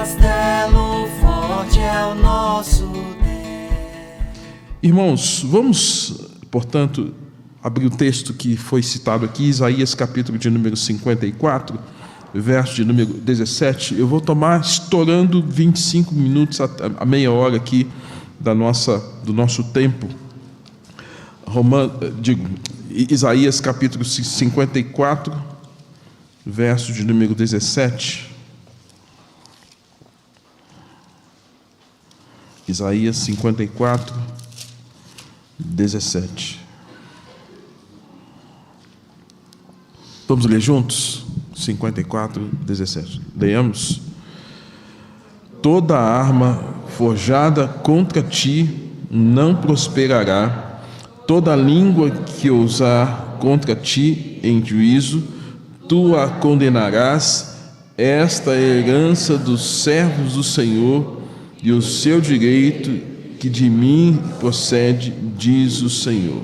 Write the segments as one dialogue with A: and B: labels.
A: castelo forte é o nosso Deus.
B: Irmãos, vamos, portanto, abrir o texto que foi citado aqui, Isaías capítulo de número 54, verso de número 17. Eu vou tomar estourando 25 minutos a meia hora aqui do nosso tempo. Isaías capítulo 54, verso de número 17. Isaías 54, 17. Vamos ler juntos? 54, 17. Leamos. Toda arma forjada contra ti não prosperará, toda língua que ousar contra ti em juízo, tu a condenarás. Esta é a herança dos servos do Senhor e o seu direito que de mim procede, diz o Senhor.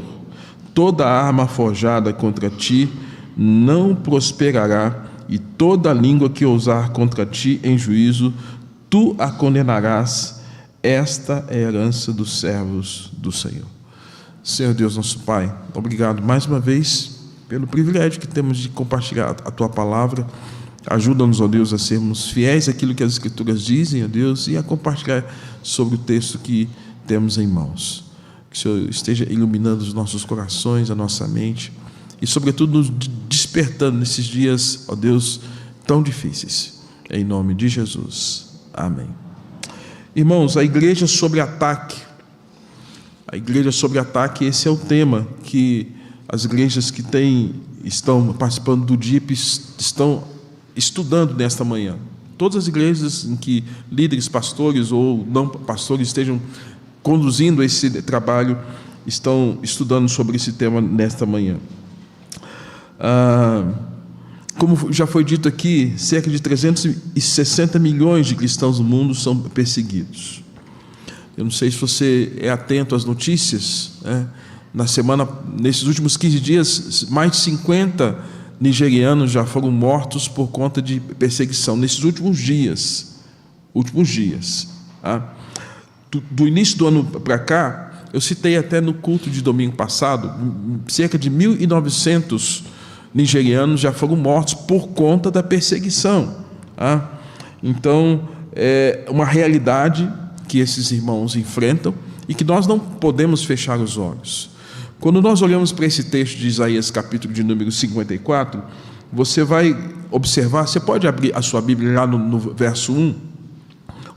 B: Toda arma forjada contra ti não prosperará, e toda língua que ousar contra ti em juízo, tu a condenarás. Esta é a herança dos servos do Senhor. Senhor Deus, nosso Pai, obrigado mais uma vez pelo privilégio que temos de compartilhar a Tua palavra. Ajuda-nos, ó Deus, a sermos fiéis àquilo que as Escrituras dizem, ó Deus, e a compartilhar sobre o texto que temos em mãos. Que o Senhor esteja iluminando os nossos corações, a nossa mente, e sobretudo nos despertando nesses dias, ó Deus, tão difíceis. Em nome de Jesus. Amém. Irmãos, a igreja sob ataque. A igreja sob ataque, esse é o tema que as igrejas que estão participando do DIP estão estudando nesta manhã. Todas as igrejas em que líderes, pastores ou não pastores estejam conduzindo esse trabalho estão estudando sobre esse tema nesta manhã. Como já foi dito aqui, cerca de 360 milhões de cristãos no mundo são perseguidos. Eu não sei se você é atento às notícias, né? Nesses últimos 15 dias, mais de 50 nigerianos já foram mortos por conta de perseguição, nesses últimos dias. Tá? Do início do ano para cá, eu citei até no culto de domingo passado, cerca de 1.900 nigerianos já foram mortos por conta da perseguição. Tá? Então, é uma realidade que esses irmãos enfrentam e que nós não podemos fechar os olhos. Quando nós olhamos para esse texto de Isaías, capítulo de número 54, você vai observar, você pode abrir a sua Bíblia lá no verso 1.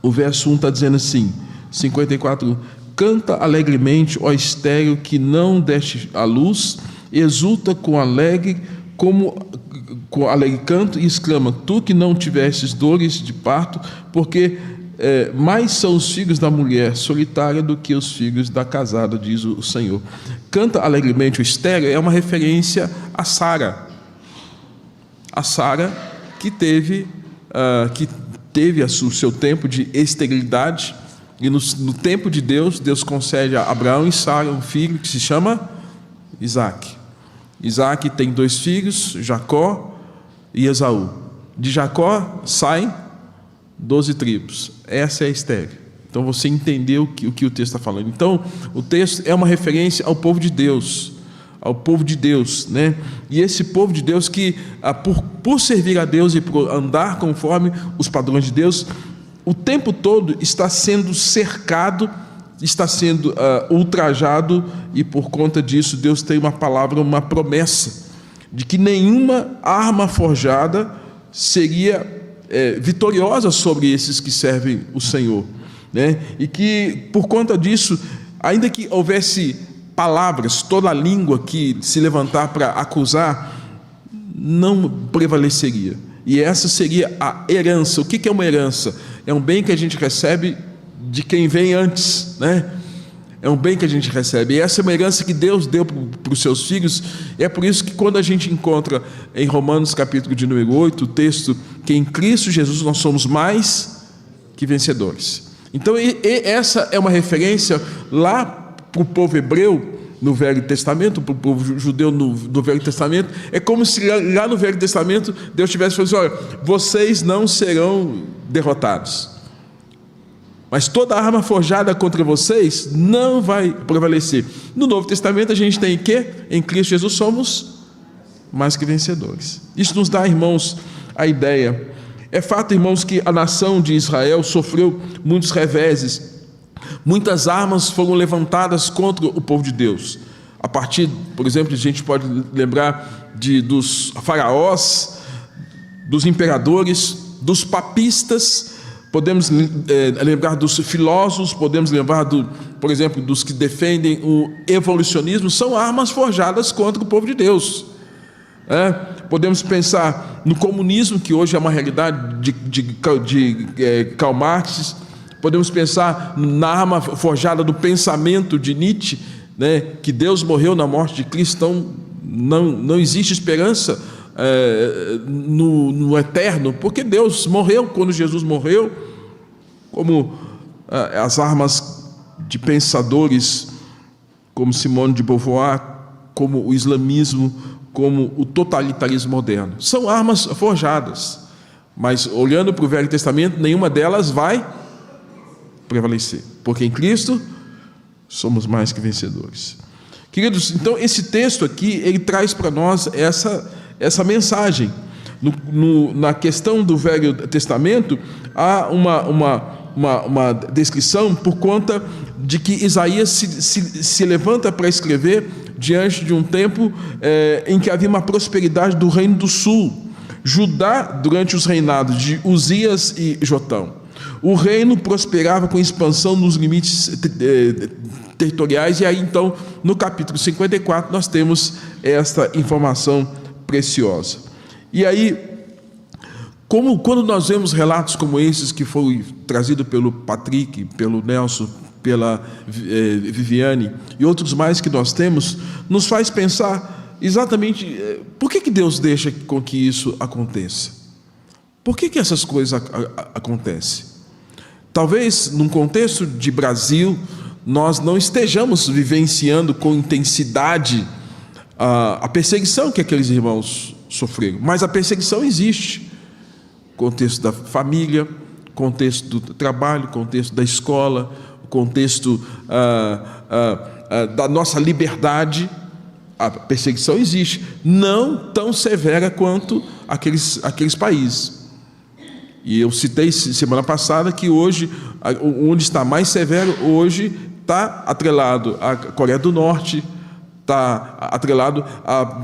B: O verso 1 está dizendo assim, 54, canta alegremente, ó estéril, que não deste à luz, exulta com alegre canto e exclama, tu que não tivestes dores de parto, porque mais são os filhos da mulher solitária do que os filhos da casada, diz o Senhor. Canta alegremente o estéril é uma referência a Sara. A Sara que teve o seu tempo de esterilidade, e no tempo de Deus, Deus concede a Abraão e Sara um filho que se chama Isaac. Isaac tem 2 filhos, Jacó e Esaú. De Jacó saem 12 tribos. Essa é a estéril. Então você entendeu o que o texto está falando. Então o texto é uma referência ao povo de Deus, né? E esse povo de Deus que por servir a Deus e por andar conforme os padrões de Deus, o tempo todo está sendo cercado, está sendo ultrajado, e por conta disso Deus tem uma palavra, uma promessa de que nenhuma arma forjada seria vitoriosa sobre esses que servem o Senhor, né? E que por conta disso, ainda que houvesse palavras, toda a língua que se levantar para acusar, não prevaleceria. E essa seria a herança. O que é uma herança? É um bem que a gente recebe de quem vem antes, né? É um bem que a gente recebe. E essa é uma herança que Deus deu para os seus filhos. E é por isso que quando a gente encontra em Romanos capítulo de número 8, o texto que em Cristo Jesus nós somos mais que vencedores. Então essa é uma referência lá para o povo hebreu, no Velho Testamento, para o povo judeu do Velho Testamento, é como se lá no Velho Testamento Deus tivesse falado assim: olha, vocês não serão derrotados, mas toda arma forjada contra vocês não vai prevalecer. No Novo Testamento a gente tem o quê? Em Cristo Jesus somos mais que vencedores. Isso nos dá, irmãos, a ideia. É fato, irmãos, que a nação de Israel sofreu muitos reveses. Muitas armas foram levantadas contra o povo de Deus. A partir, por exemplo, a gente pode lembrar dos faraós, dos imperadores, dos papistas. Podemos lembrar dos filósofos, podemos lembrar, por exemplo, dos que defendem o evolucionismo. São armas forjadas contra o povo de Deus. Podemos pensar no comunismo, que hoje é uma realidade de Karl Marx. Podemos pensar na arma forjada do pensamento de Nietzsche, né, que Deus morreu na morte de Cristo, então não existe esperança no eterno, porque Deus morreu quando Jesus morreu. Como as armas de pensadores como Simone de Beauvoir, como o islamismo, como o totalitarismo moderno. São armas forjadas, mas olhando para o Velho Testamento, nenhuma delas vai prevalecer, porque em Cristo somos mais que vencedores. Queridos, então esse texto aqui, ele traz para nós essa mensagem. Na questão do Velho Testamento, há uma descrição por conta de que Isaías se levanta para escrever diante de um tempo em que havia uma prosperidade do reino do sul. Judá, durante os reinados de Uzias e Jotão, o reino prosperava com expansão nos limites territoriais, e aí então, no capítulo 54, nós temos esta informação preciosa. E aí, quando nós vemos relatos como esses, que foi trazido pelo Patrick, pelo Nelson, pela Viviane e outros mais que nós temos, nos faz pensar exatamente por que Deus deixa com que isso aconteça. Por que essas coisas acontecem? Talvez, num contexto de Brasil, nós não estejamos vivenciando com intensidade a perseguição que aqueles irmãos sofreram, mas a perseguição existe. Contexto da família, contexto do trabalho, contexto da escola, contexto da nossa liberdade. A perseguição existe, não tão severa quanto aqueles países. E eu citei semana passada que hoje, onde está mais severo, hoje está atrelado à Coreia do Norte, está atrelado a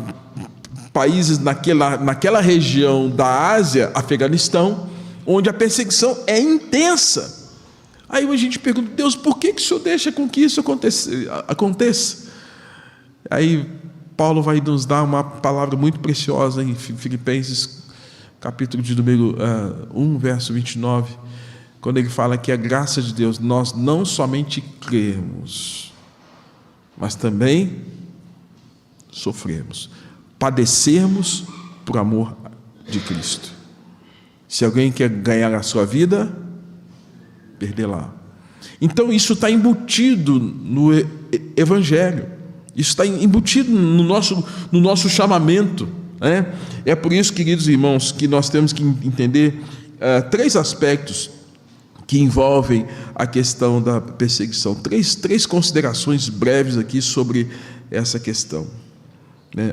B: países naquela região da Ásia, Afeganistão, onde a perseguição é intensa. Aí a gente pergunta: Deus, por que o Senhor deixa com que isso aconteça? Aí Paulo vai nos dar uma palavra muito preciosa em Filipenses, capítulo de número 1, verso 29, quando ele fala que a graça de Deus, nós não somente cremos, mas também sofremos, padecermos por amor de Cristo. Se alguém quer ganhar a sua vida, perdê-la. Então isso está embutido no Evangelho, isso está embutido no nosso chamamento. É por isso, queridos irmãos, que nós temos que entender três aspectos que envolvem a questão da perseguição. Três considerações breves aqui sobre essa questão.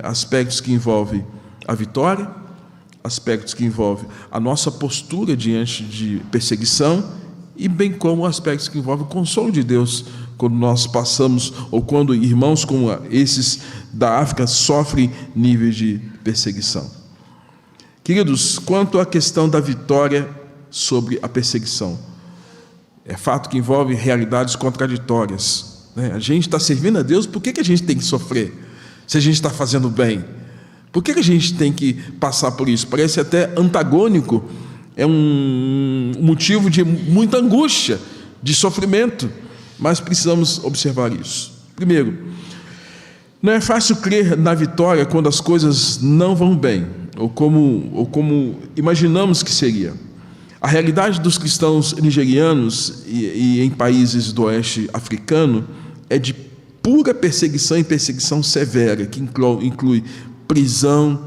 B: Aspectos que envolvem a vitória, aspectos que envolvem a nossa postura diante de perseguição, e bem como aspectos que envolvem o consolo de Deus quando nós passamos, ou quando irmãos como esses da África sofrem níveis de perseguição. Queridos, quanto à questão da vitória sobre a perseguição, é fato que envolve realidades contraditórias. A gente está servindo a Deus, por que a gente tem que sofrer? Se a gente está fazendo bem, por que a gente tem que passar por isso? Parece até antagônico, é um motivo de muita angústia, de sofrimento, mas precisamos observar isso. Primeiro, não é fácil crer na vitória quando as coisas não vão bem, ou como imaginamos que seria. A realidade dos cristãos nigerianos e em países do oeste africano é de pura perseguição e perseguição severa, que inclui prisão,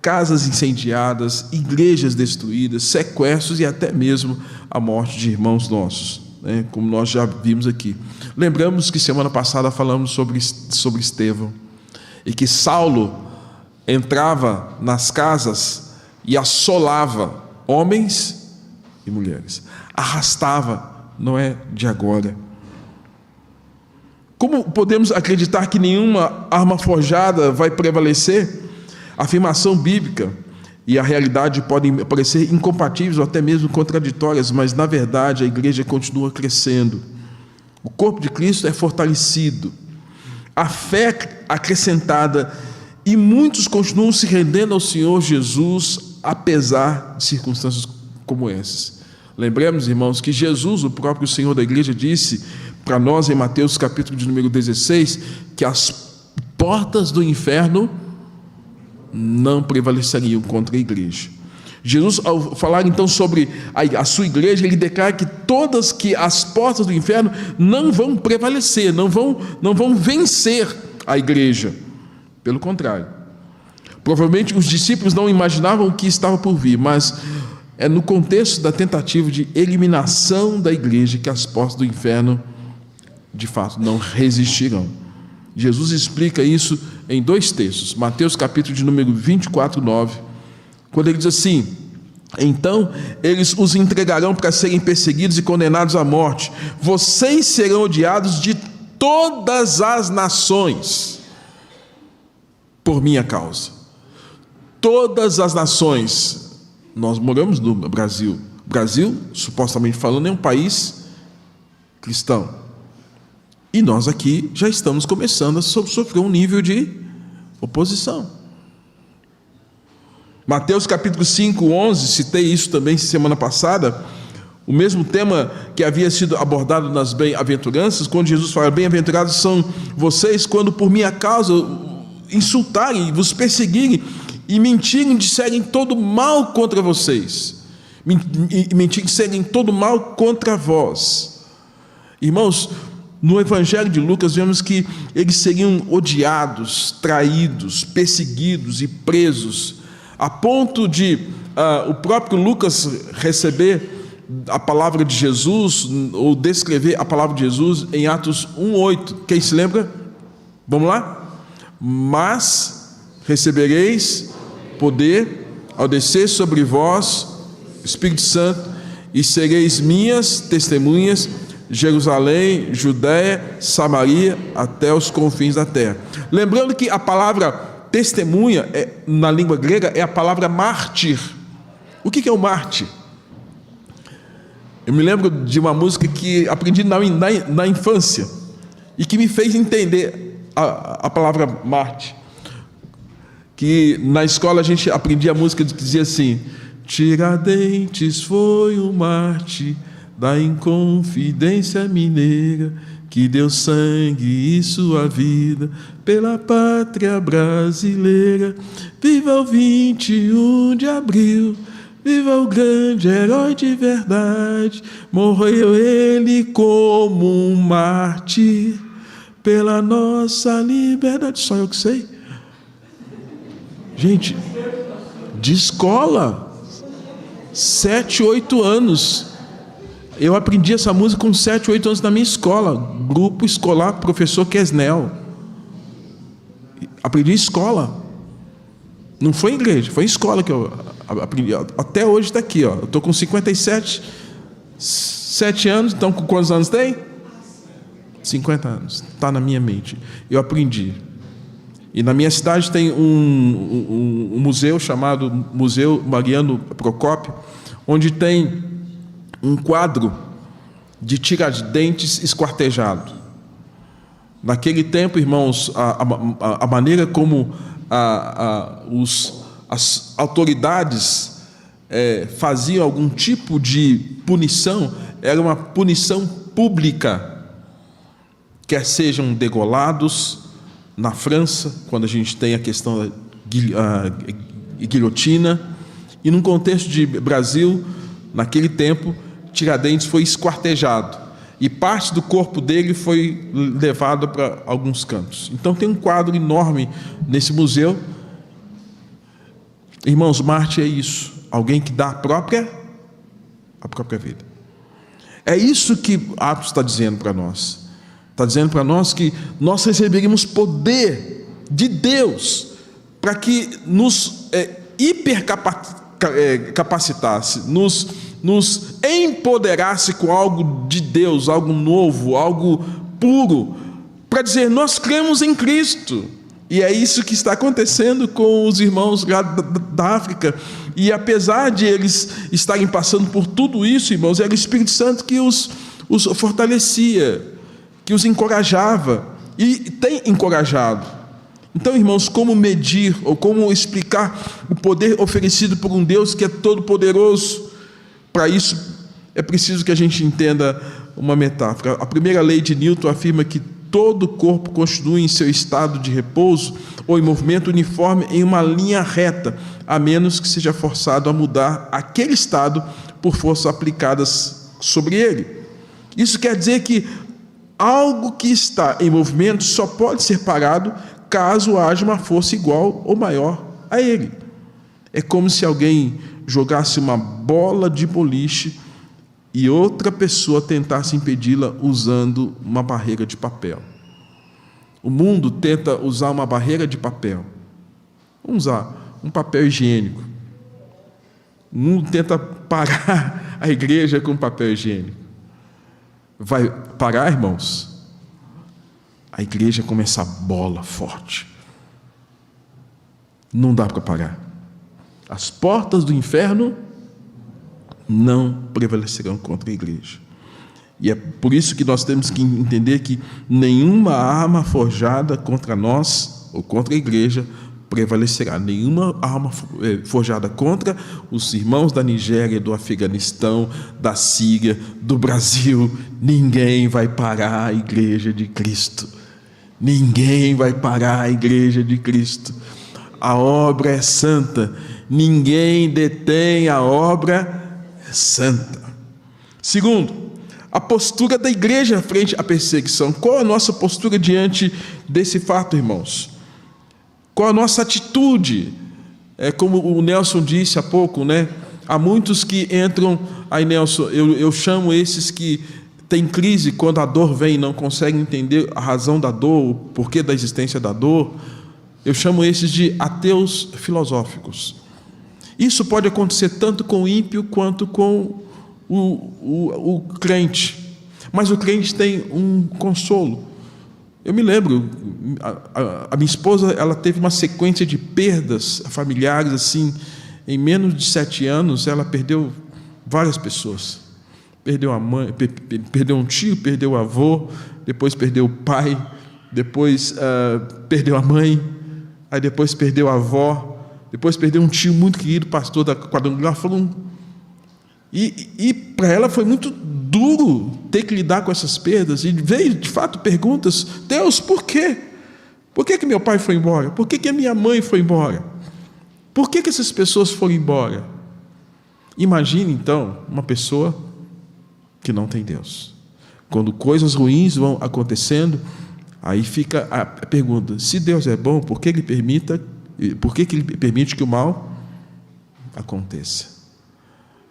B: casas incendiadas, igrejas destruídas, sequestros e até mesmo a morte de irmãos nossos, né? Como nós já vimos aqui. Lembramos que semana passada falamos sobre Estevão, e que Saulo entrava nas casas e assolava homens e mulheres, arrastava, não é de agora. Como podemos acreditar que nenhuma arma forjada vai prevalecer? A afirmação bíblica e a realidade podem parecer incompatíveis ou até mesmo contraditórias, mas na verdade a igreja continua crescendo. O corpo de Cristo é fortalecido, a fé acrescentada, e muitos continuam se rendendo ao Senhor Jesus, apesar de circunstâncias como essas. Lembremos, irmãos, que Jesus, o próprio Senhor da igreja, disse para nós em Mateus capítulo de número 16, que as portas do inferno não prevaleceriam contra a igreja. Jesus, ao falar então sobre a sua igreja, ele declara que as portas do inferno não vão prevalecer, não vão vencer a igreja. Pelo contrário. Provavelmente os discípulos não imaginavam o que estava por vir, mas é no contexto da tentativa de eliminação da igreja que as portas do inferno, de fato, não resistirão. Jesus explica isso em 2 textos. Mateus capítulo de número 24, 9, quando ele diz assim: então eles os entregarão para serem perseguidos e condenados à morte. Vocês serão odiados de todas as nações por minha causa. Todas as nações. Nós moramos no Brasil. Brasil, supostamente falando, é um país cristão. E nós aqui já estamos começando a sofrer um nível de oposição. Mateus capítulo 5, 11, citei isso também semana passada, o mesmo tema que havia sido abordado nas bem-aventuranças, quando Jesus fala: bem-aventurados são vocês quando por minha causa insultarem, vos perseguirem e mentirem, disserem todo mal contra vocês, mentirem, disserem todo mal contra vós. Irmãos, no Evangelho de Lucas vemos que eles seriam odiados, traídos, perseguidos e presos, a ponto de o próprio Lucas receber a palavra de Jesus, ou descrever a palavra de Jesus em Atos 1:8. Quem se lembra? Vamos lá? Mas recebereis poder ao descer sobre vós Espírito Santo, e sereis minhas testemunhas, Jerusalém, Judéia, Samaria, até os confins da terra. Lembrando que a palavra testemunha, na língua grega, é a palavra mártir. O que é o mártir? Eu me lembro de uma música que aprendi na infância e que me fez entender a palavra mártir. Que na escola a gente aprendia a música que dizia assim: Tiradentes foi o mártir da Inconfidência mineira, que deu sangue e sua vida pela pátria brasileira. Viva o 21 de abril, viva o grande herói de verdade, morreu ele como um mártir pela nossa liberdade. Só eu que sei. Gente, de escola, 7, 8 anos. Eu aprendi essa música com 7, 8 anos na minha escola, grupo escolar Professor Quesnel. Aprendi em escola. Não foi em igreja, foi em escola que eu aprendi. Até hoje está aqui, ó. Eu estou com 57, 7 anos, então quantos anos tem? 50 anos. Está na minha mente. Eu aprendi. E na minha cidade tem um museu chamado Museu Mariano Procópio, onde tem um quadro de Tiradentes esquartejado. Naquele tempo, irmãos, a maneira como as autoridades faziam algum tipo de punição era uma punição pública, quer sejam degolados. Na França, quando a gente tem a questão da guilhotina, e num contexto de Brasil, naquele tempo, Tiradentes foi esquartejado. e parte do corpo dele foi levado para alguns cantos. Então tem um quadro enorme nesse museu. Irmãos, Marte é isso, alguém que dá a própria vida. É isso que Atos está dizendo para nós. Está dizendo para nós que nós receberíamos poder de Deus para que nos hipercapacitasse, nos empoderasse com algo de Deus, algo novo, algo puro, para dizer, nós cremos em Cristo. E é isso que está acontecendo com os irmãos lá da África. E apesar de eles estarem passando por tudo isso, irmãos, era o Espírito Santo que os fortalecia, que os encorajava, e tem encorajado. Então, irmãos, como medir ou como explicar o poder oferecido por um Deus que é todo-poderoso? Para isso, é preciso que a gente entenda uma metáfora. A primeira lei de Newton afirma que todo corpo continua em seu estado de repouso ou em movimento uniforme em uma linha reta, a menos que seja forçado a mudar aquele estado por forças aplicadas sobre ele. Isso quer dizer que algo que está em movimento só pode ser parado caso haja uma força igual ou maior a ele. É como se alguém jogasse uma bola de boliche e outra pessoa tentasse impedi-la usando uma barreira de papel. O mundo tenta usar uma barreira de papel. Vamos usar um papel higiênico. O mundo tenta parar a igreja com papel higiênico. Vai parar, irmãos? A igreja começa a bola forte. Não dá para parar. As portas do inferno não prevalecerão contra a igreja. E é por isso que nós temos que entender que nenhuma arma forjada contra nós ou contra a igreja prevalecerá. Nenhuma arma forjada contra os irmãos da Nigéria, do Afeganistão, da Síria, do Brasil. Ninguém vai parar a igreja de Cristo. Ninguém vai parar a igreja de Cristo. A obra é santa. Ninguém detém a obra santa. Segundo, a postura da igreja frente à perseguição. Qual a nossa postura diante desse fato, irmãos? Qual a nossa atitude? Como o Nelson disse há pouco, né? Há muitos que entram, aí Nelson, eu chamo esses que têm crise quando a dor vem e não conseguem entender a razão da dor, o porquê da existência da dor. Eu chamo esses de ateus filosóficos. Isso pode acontecer tanto com o ímpio quanto com o crente. Mas o crente tem um consolo. Eu me lembro, a minha esposa, ela teve uma sequência de perdas familiares, assim, em menos de 7 anos, ela perdeu várias pessoas. Perdeu a mãe, perdeu um tio, perdeu o avô, depois perdeu o pai, depois perdeu a mãe, aí depois perdeu a avó, depois perdeu um tio muito querido, pastor da quadrangular. E para ela foi muito duro ter que lidar com essas perdas, e veio de fato perguntas: Deus, por quê? Por que meu pai foi embora? Por que a minha mãe foi embora? Por que essas pessoas foram embora? Imagine então uma pessoa que não tem Deus. Quando coisas ruins vão acontecendo, aí fica a pergunta: se Deus é bom, por que ele permite que o mal aconteça?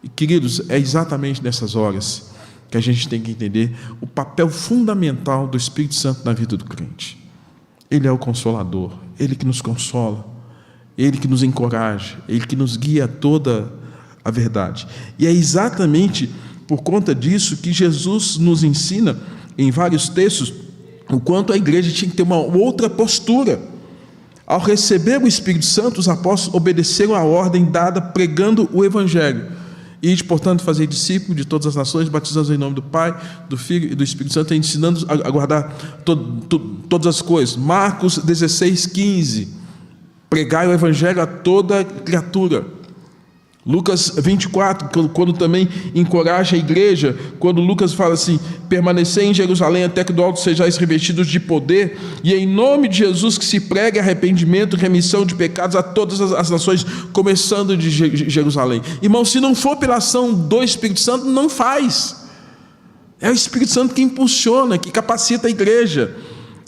B: E, queridos, é exatamente nessas horas que a gente tem que entender o papel fundamental do Espírito Santo na vida do crente. Ele é o Consolador, Ele que nos consola, Ele que nos encoraja, Ele que nos guia a toda a verdade. E é exatamente por conta disso que Jesus nos ensina, em vários textos, o quanto a igreja tinha que ter uma outra postura. Ao receber o Espírito Santo, os apóstolos obedeceram à ordem dada pregando o Evangelho. E, portanto, fazer discípulos de todas as nações, batizando em nome do Pai, do Filho e do Espírito Santo, ensinando a guardar todas as coisas. Marcos 16:15, pregai o Evangelho a toda criatura. Lucas 24, quando também encoraja a igreja, quando Lucas fala assim: permanecei em Jerusalém até que do alto sejais revestidos de poder, e em nome de Jesus que se pregue arrependimento, remissão de pecados a todas as nações, começando de Jerusalém. Irmão, se não for pela ação do Espírito Santo, não faz. É o Espírito Santo que impulsiona, que capacita a igreja.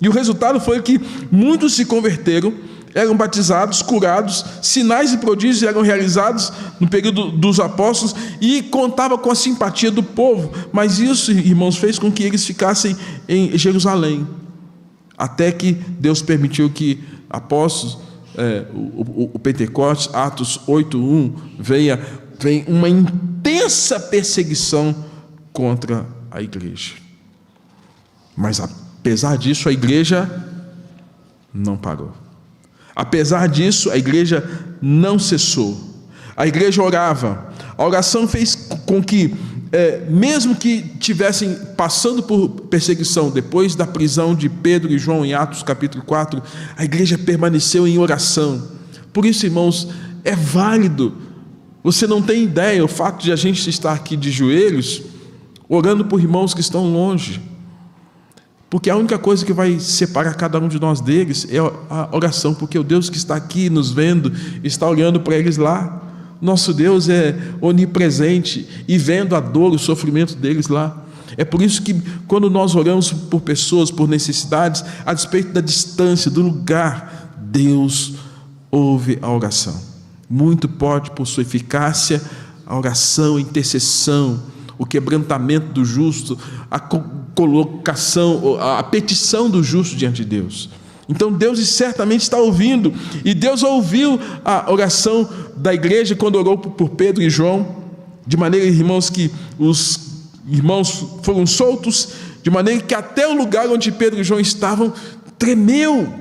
B: E o resultado foi que muitos se converteram, eram batizados, curados, sinais e prodígios eram realizados no período dos apóstolos e contava com a simpatia do povo. Mas isso, irmãos, fez com que eles ficassem em Jerusalém, até que Deus permitiu que apóstolos, o Pentecostes, Atos 8:1, vem uma intensa perseguição contra a igreja. Mas apesar disso, a igreja não parou. Apesar disso, a igreja não cessou. A igreja orava. A oração fez com que, mesmo que tivessem passando por perseguição, depois da prisão de Pedro e João em Atos capítulo 4, a igreja permaneceu em oração. Por isso, irmãos, é válido. Você não tem ideia, o fato de a gente estar aqui de joelhos, orando por irmãos que estão longe. Porque a única coisa que vai separar cada um de nós deles é a oração, porque o Deus que está aqui nos vendo, está olhando para eles lá. Nosso Deus é onipresente e vendo a dor, o sofrimento deles lá. É por isso que quando nós oramos por pessoas, por necessidades, a despeito da distância, do lugar, Deus ouve a oração. Muito pode, por sua eficácia, a oração, a intercessão, o quebrantamento do justo, a colocação, a petição do justo diante de Deus. Então Deus certamente está ouvindo, e Deus ouviu a oração da igreja quando orou por Pedro e João, de maneira, irmãos, que os irmãos foram soltos, de maneira que até o lugar onde Pedro e João estavam tremeu.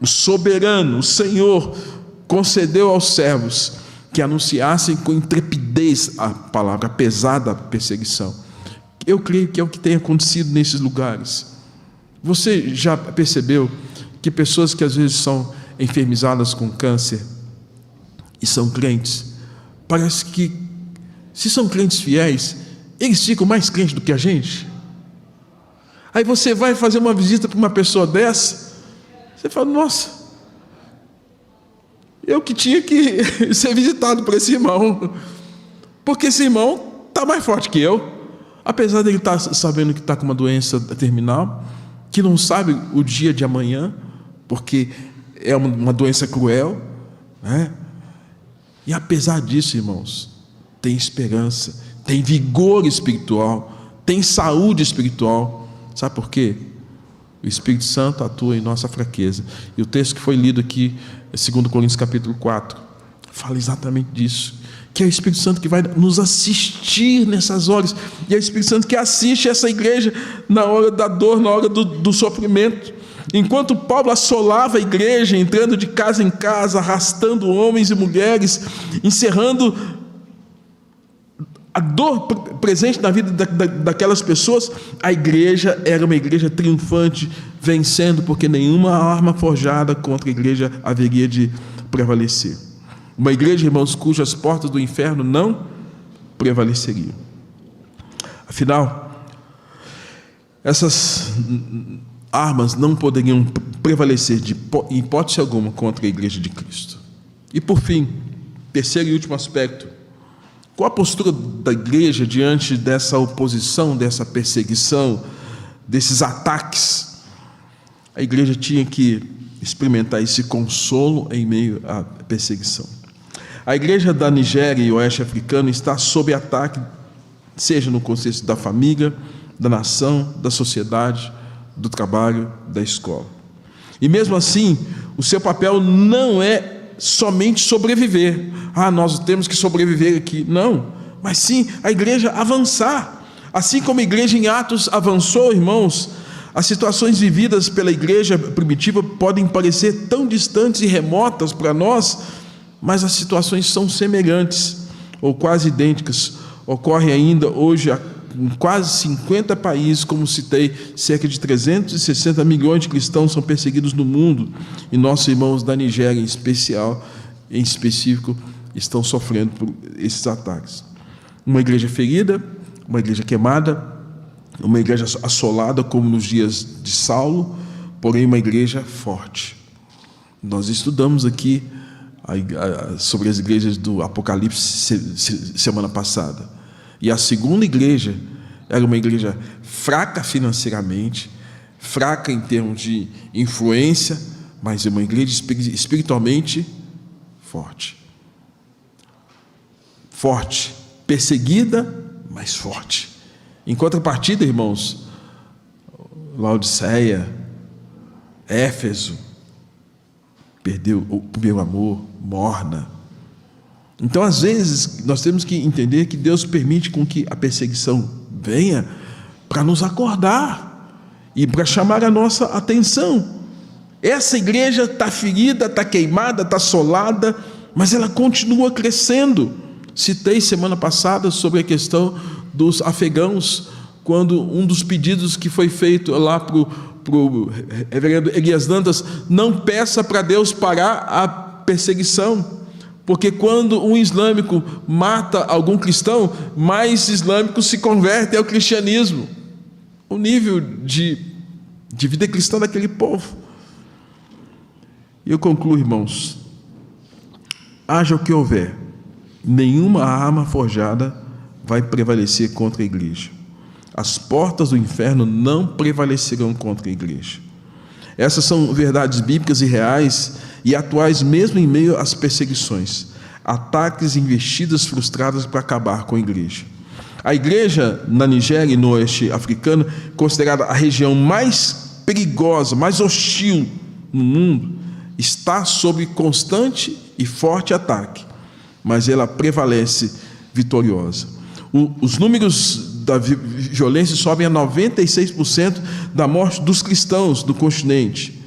B: O soberano, o Senhor, concedeu aos servos que anunciassem com intrepidez a palavra, apesar da perseguição. Eu creio que é o que tem acontecido nesses lugares. Você já percebeu que pessoas que às vezes são enfermizadas com câncer e são crentes, parece que, se são crentes fiéis, eles ficam mais crentes do que a gente? Aí você vai fazer uma visita para uma pessoa dessa, você fala, nossa, eu que tinha que ser visitado por esse irmão, porque esse irmão está mais forte que eu, apesar dele estar sabendo que está com uma doença terminal, que não sabe o dia de amanhã, porque é uma doença cruel, né? E apesar disso, irmãos, tem esperança, tem vigor espiritual, tem saúde espiritual. Sabe por quê? O Espírito Santo atua em nossa fraqueza. E o texto que foi lido aqui, 2 Coríntios capítulo 4, fala exatamente disso, que é o Espírito Santo que vai nos assistir nessas horas, e é o Espírito Santo que assiste essa igreja na hora da dor, na hora do sofrimento. Enquanto Paulo assolava a igreja, entrando de casa em casa, arrastando homens e mulheres, encerrando a dor presente na vida daquelas pessoas, a igreja era uma igreja triunfante, vencendo, porque nenhuma arma forjada contra a igreja haveria de prevalecer. Uma igreja, irmãos, cujas portas do inferno não prevaleceriam. Afinal, essas armas não poderiam prevalecer em hipótese alguma contra a igreja de Cristo. E por fim, terceiro e último aspecto, qual a postura da igreja diante dessa oposição, dessa perseguição, desses ataques? A igreja tinha que experimentar esse consolo em meio à perseguição. A igreja da Nigéria e oeste africano está sob ataque, seja no contexto da família, da nação, da sociedade, do trabalho, da escola. E mesmo assim, o seu papel não é somente sobreviver. Nós temos que sobreviver aqui. Não, mas sim a igreja avançar. Assim como a igreja em Atos avançou, irmãos, as situações vividas pela igreja primitiva podem parecer tão distantes e remotas para nós, mas as situações são semelhantes ou quase idênticas. Ocorre ainda hoje em quase 50 países, como citei, cerca de 360 milhões de cristãos são perseguidos no mundo, e nossos irmãos da Nigéria em específico, estão sofrendo por esses ataques. Uma igreja ferida, uma igreja queimada, uma igreja assolada, como nos dias de Saulo, porém uma igreja forte. Nós estudamos aqui sobre as igrejas do Apocalipse semana passada. E a segunda igreja era uma igreja fraca financeiramente, fraca em termos de influência, mas é uma igreja espiritualmente forte. Forte, perseguida, mas forte. Em contrapartida, irmãos, Laodiceia, Éfeso, perdeu o primeiro amor, morna. Então, às vezes, nós temos que entender que Deus permite com que a perseguição venha para nos acordar e para chamar a nossa atenção. Essa igreja está ferida, está queimada, está assolada, mas ela continua crescendo. Citei semana passada sobre a questão dos afegãos, quando um dos pedidos que foi feito lá para o reverendo Elias Dantas: não peça para Deus parar a perseguição, porque quando um islâmico mata algum cristão, mais islâmicos se convertem ao cristianismo. O nível de vida cristã daquele povo. E eu concluo, irmãos: haja o que houver, nenhuma arma forjada vai prevalecer contra a igreja. As portas do inferno não prevalecerão contra a igreja. Essas são verdades bíblicas e reais e atuais mesmo em meio às perseguições, ataques e investidas frustradas para acabar com a igreja. A igreja na Nigéria e no oeste africano, considerada a região mais perigosa, mais hostil no mundo, está sob constante e forte ataque, mas ela prevalece vitoriosa. Os números da violência sobem a 96% da morte dos cristãos do continente.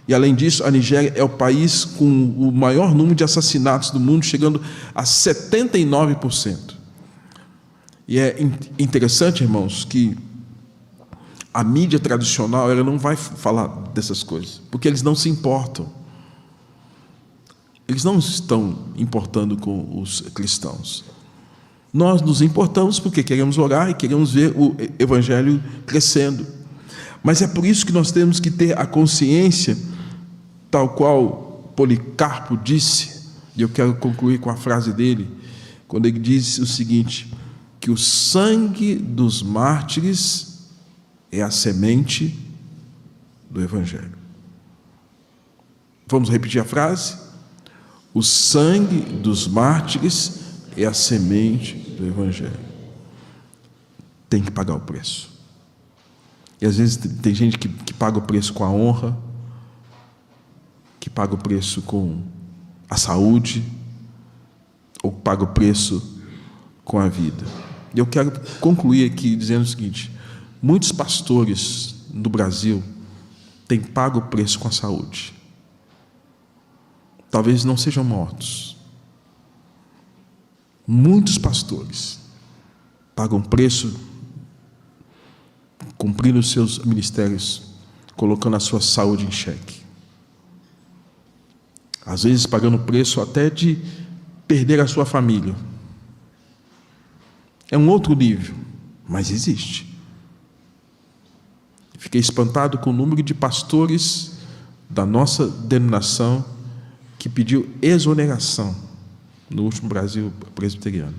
B: E além disso, a Nigéria é o país com o maior número de assassinatos do mundo, chegando a 79%. E é interessante, irmãos, que a mídia tradicional ela não vai falar dessas coisas, porque eles não se importam. Eles não estão importando com os cristãos. Nós nos importamos porque queremos orar e queremos ver o evangelho crescendo. Mas é por isso que nós temos que ter a consciência, tal qual Policarpo disse, e eu quero concluir com a frase dele, quando ele disse o seguinte: que o sangue dos mártires é a semente do evangelho. Vamos repetir a frase? O sangue dos mártires é a semente do evangelho. Tem que pagar o preço. E às vezes tem gente que paga o preço com a honra, que paga o preço com a saúde, ou paga o preço com a vida. E eu quero concluir aqui dizendo o seguinte: muitos pastores do Brasil têm pago o preço com a saúde. Talvez não sejam mortos. Muitos pastores pagam preço cumprindo os seus ministérios, colocando a sua saúde em xeque. Às vezes pagando preço até de perder a sua família. É um outro nível, mas existe. Fiquei espantado com o número de pastores da nossa denominação que pediu exoneração no último Brasil presbiteriano.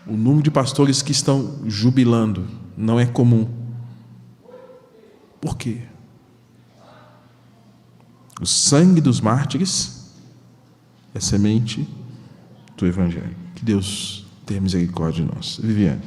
B: O número de pastores que estão jubilando não é comum. Por quê? O sangue dos mártires é semente do evangelho. Que Deus tenha misericórdia de nós. Viviane.